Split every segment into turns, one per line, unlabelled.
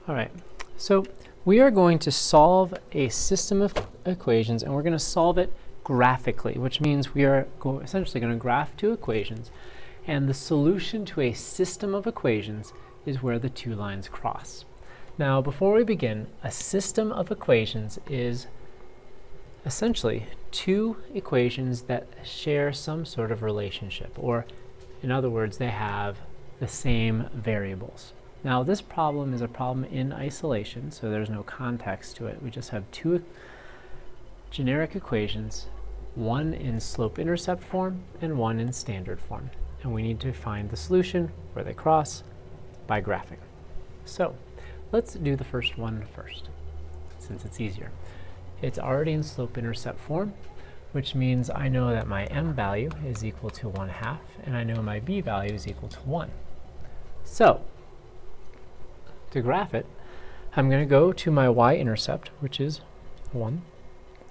All right, so we are going to solve a system of equations, and we're going to solve it graphically, which means we are essentially going to graph two equations, and the solution to a system of equations is where the two lines cross. Now, before we begin, a system of equations is essentially two equations that share some sort of relationship, or in other words, they have the same variables. Now, this problem is a problem in isolation, so there's no context to it. We just have two generic equations, one in slope-intercept form and one in standard form. And we need to find the solution where they cross by graphing. So let's do the first one first, since it's easier. It's already in slope-intercept form, which means I know that my m value is equal to 1/2, and I know my b value is equal to 1. So to graph it, I'm going to go to my y-intercept, which is 1,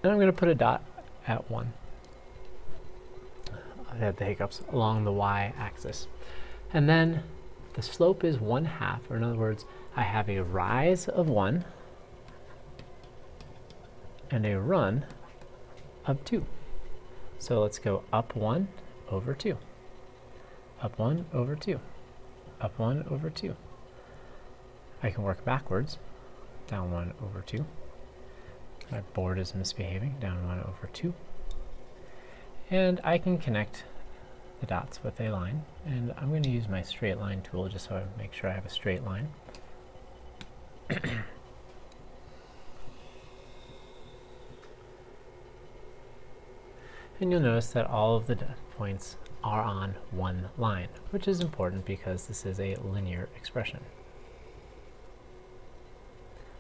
and I'm going to put a dot at 1. I had the hiccups along the y-axis. And then the slope is 1/2, or in other words, I have a rise of 1 and a run of 2. So let's go up 1 over 2, up 1 over 2, up 1 over 2. I can work backwards, down 1 over 2. My board is misbehaving, down 1 over 2. And I can connect the dots with a line, and I'm going to use my straight line tool just so I make sure I have a straight line. And you'll notice that all of the points are on one line, which is important because this is a linear expression.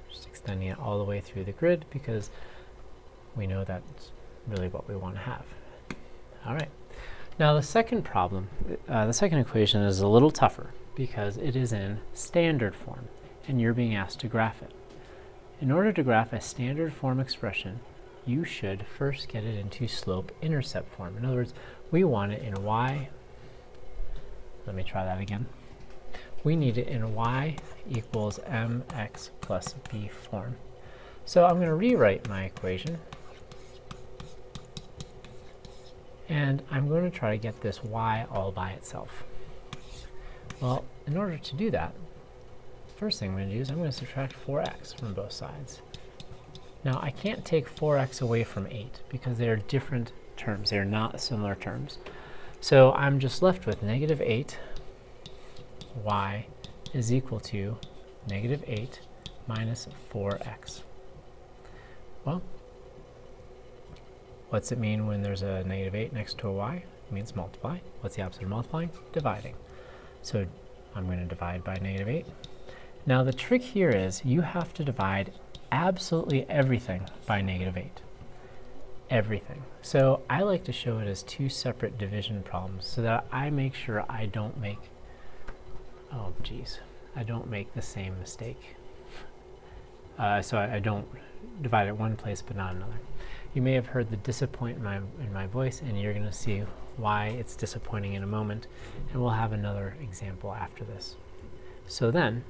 Just extending it all the way through the grid because we know that's really what we want to have. All right. Now the second problem, the second equation is a little tougher because it is in standard form, and you're being asked to graph it. In order to graph a standard form expression, you should first get it into slope-intercept form. In other words, we want it in y. Let me try that again. We need it in y equals mx plus b form. So I'm going to rewrite my equation, and I'm going to try to get this y all by itself. Well, in order to do that, first thing I'm going to do is I'm going to subtract 4x from both sides. Now, I can't take 4x away from 8 because they are different terms. They are not similar terms. So I'm just left with negative 8 y is equal to negative 8 minus 4x. Well, what's it mean when there's a negative 8 next to a y? It means multiply. What's the opposite of multiplying? Dividing. So I'm going to divide by negative 8. Now the trick here is you have to divide absolutely everything by negative 8. Everything. So I like to show it as two separate division problems so that I make sure I don't make, oh geez, I don't make the same mistake. So I don't divide it one place but not another. You may have heard the disappointment in my voice, and you're going to see why it's disappointing in a moment, and we'll have another example after this. So then,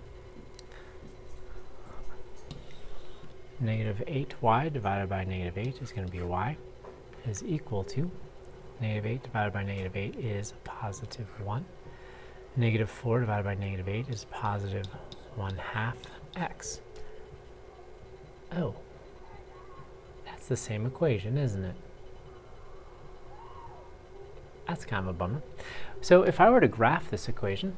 negative 8y divided by negative 8 is going to be y is equal to negative 8 divided by negative 8 is positive 1. Negative 4 divided by negative 8 is positive 1/2 x. Oh, that's the same equation, isn't it? That's kind of a bummer. So if I were to graph this equation,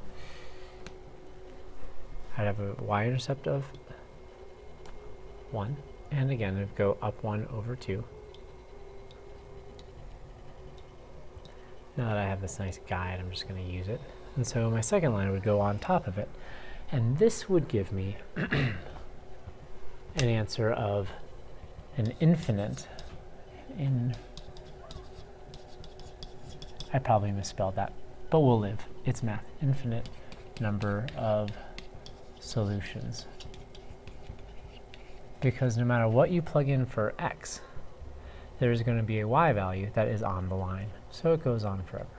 I'd have a y-intercept of 1, and again it'd go up 1 over 2. Now that I have this nice guide, I'm just going to use it. And so my second line would go on top of it, and this would give me an answer of an infinite, I probably misspelled that, but we'll live. It's math. Infinite number of solutions. Because no matter what you plug in for x, there's going to be a y value that is on the line. So it goes on forever.